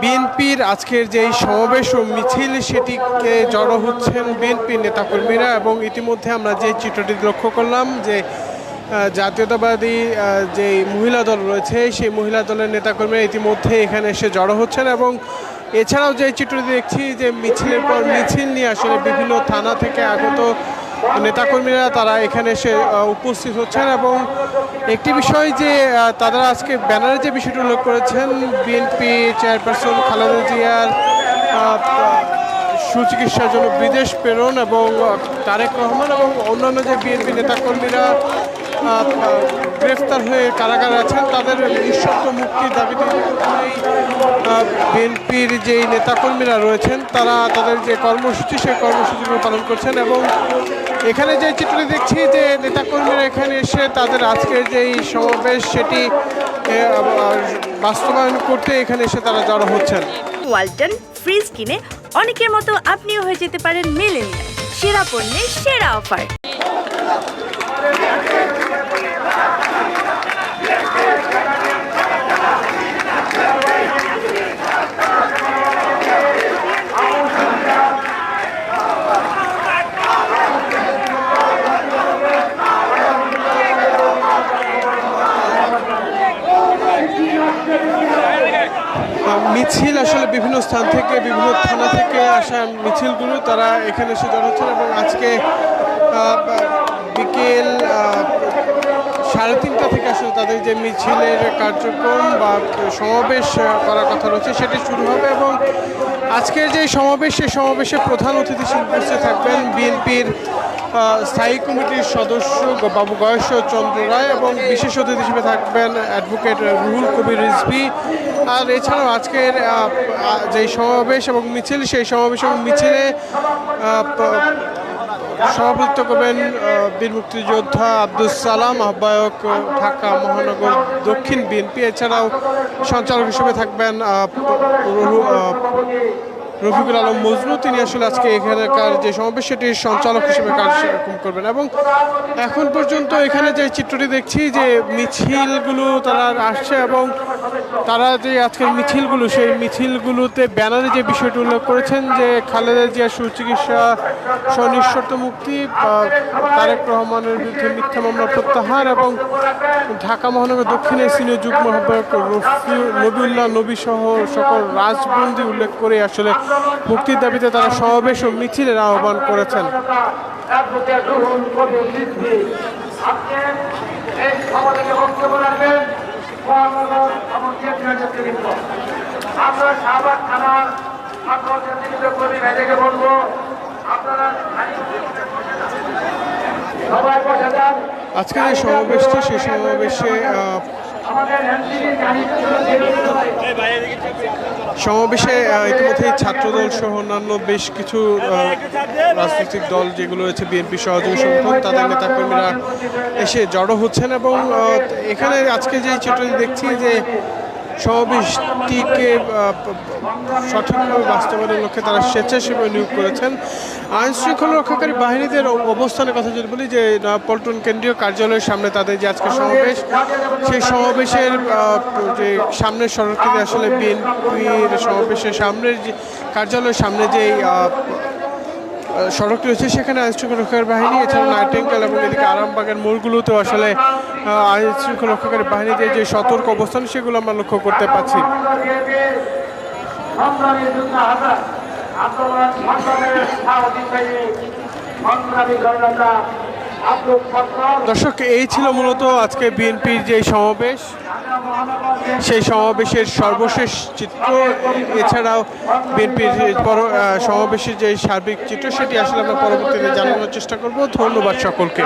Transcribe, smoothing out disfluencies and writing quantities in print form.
বিএনপির আজকের যেই সমাবেশ ও মিছিল সেটিকে জড়ো হচ্ছেন বিএনপির নেতাকর্মীরা এবং ইতিমধ্যে আমরা যে চিত্রটি লক্ষ্য করলাম যে জাতীয়তাবাদী যেই মহিলা দল রয়েছে সেই মহিলা দলের নেতাকর্মীরা ইতিমধ্যে এখানে এসে জড়ো হচ্ছেন এবং এছাড়াও যে চিত্রটি দেখছি যে মিছিলের পর মিছিল নিয়ে আসলে বিভিন্ন থানা থেকে আগত নেতাকর্মীরা তারা এখানে এসে উপস্থিত হচ্ছেন এবং একটি বিষয় যে তারা আজকে ব্যানারে যে বিষয়টি উল্লেখ করেছেন বিএনপি চেয়ারপারসন খালেদা জিয়ার সুচিকিৎসার জন্য বিদেশ প্রেরণ এবং তারেক রহমান এবং অন্যান্য যে বিএনপি নেতাকর্মীরা গ্রেফতার হয়ে কারাগারে আছেন তাদের নিঃশর্ত মুক্তির দাবিতে বিএনপির যেই নেতাকর্মীরা রয়েছেন তারা তাদের যে কর্মসূচি সেই কর্মসূচিগুলো পালন করছেন এবং এখানে যে চিত্রটি দেখছি যে নেতাকর্মীরা এখানে এসে তাদের আজকের যেই সমাবেশ সেটি বাস্তবায়ন করতে এখানে এসে তারা জড়ো হচ্ছেন। ওয়ালটন ফ্রিজ কিনে অনেকের মতো আপনিও হয়ে যেতে পারেন মিলেনিয়াল সেরা পণ্যের সেরা অফার। মিছিল আসলে বিভিন্ন স্থান থেকে বিভিন্ন থানা থেকে আসা মিছিলগুলো তারা এখানে এসে জড়ো হচ্ছেন এবং আজকে বিকেল 3:30 থেকে আসলে তাদের যে মিছিলের কার্যক্রম বা সমাবেশ করার কথা রয়েছে সেটি শুরু হবে এবং আজকের যে সমাবেশ সেই সমাবেশে প্রধান অতিথি হিসেবে উপস্থিত থাকবেন বিএনপির স্থায়ী কমিটির সদস্য বাবু গয়েশ্বর চন্দ্র রায় এবং বিশেষ অতিথি হিসেবে থাকবেন অ্যাডভোকেট রুহুল কবির রিজভী। আর এছাড়াও আজকের যেই সমাবেশ এবং মিছিল সেই সমাবেশ এবং মিছিলে সভাপতিত্ব করবেন বীর মুক্তিযোদ্ধা আব্দুল সালাম আহ্বায়ক ঢাকা মহানগর দক্ষিণ বিএনপি। এছাড়াও সঞ্চালক হিসেবে থাকবেন রফিকুল আলম মজনু, তিনি আসলে আজকে এখানকার যে সমাবেশ সেটির সঞ্চালক হিসেবে কার্যক্রম করবেন এবং এখন পর্যন্ত এখানে যে চিত্রটি দেখছি যে মিছিলগুলো তারা আসছে এবং তারা যে আজকের মিছিলগুলো সেই মিছিলগুলোতে ব্যানারে যে বিষয়টি উল্লেখ করেছেন যে খালেদা জিয়ার সুচিকিৎসা নিঃশর্ত মুক্তি, তারেক রহমানের বিরুদ্ধে মিথ্যা মামলা প্রত্যাহার এবং ঢাকা মহানগর দক্ষিণের সিনিয়র যুগ্ম আহ্বায়ক নবিউল্লাহ নবী সহ সকল রাজবন্দী উল্লেখ করে আসলে মুক্তির দাবিতে তারা সমাবেশ ও মিছিলের আহ্বান করেছেন। আজকের এই সমাবেশটি সেই সমাবেশে ইতিমধ্যে ছাত্রদল সহ অন্যান্য বেশ কিছু রাজনৈতিক দল যেগুলো রয়েছে বিএনপি সহযোগী সংগঠন তাদের নেতাকর্মীরা এসে জড়ো হচ্ছেন এবং এখানে আজকে যে চিত্রটি দেখছি যে সমাবেশটিকে সঠিকভাবে বাস্তবায়নের লক্ষ্যে তারা স্বেচ্ছাসেবী নিয়োগ করেছেন। আইন শৃঙ্খলা রক্ষাকারী বাহিনীদের অবস্থানের কথা যদি বলি যে পল্টন কেন্দ্রীয় কার্যালয়ের সামনে তাদের যে আজকে সমাবেশ সেই সমাবেশের যে সামনের সড়কটিতে আসলে বিএনপির সমাবেশের সামনের যে কার্যালয়ের সামনে যেই সড়কটি রয়েছে সেখানে আইন শৃঙ্খলা রক্ষাকারী বাহিনী এছাড়া নাইটিঙ্গেল এবং এদিকে আরামবাগের মোড়গুলোতেও আসলে আইন শৃঙ্খলা রক্ষাকারী বাহিনীদের যে সতর্ক অবস্থান সেগুলো আমরা লক্ষ্য করতে পারছি। দর্শক, এই ছিল মূলত আজকে বিএনপির যে সমাবেশ সেই সমাবেশের সর্বশেষ চিত্র। এছাড়াও বিএনপির সমাবেশের যে সার্বিক চিত্র সেটি আসলে আমরা পরবর্তীতে জানানোর চেষ্টা করব। ধন্যবাদ সকলকে।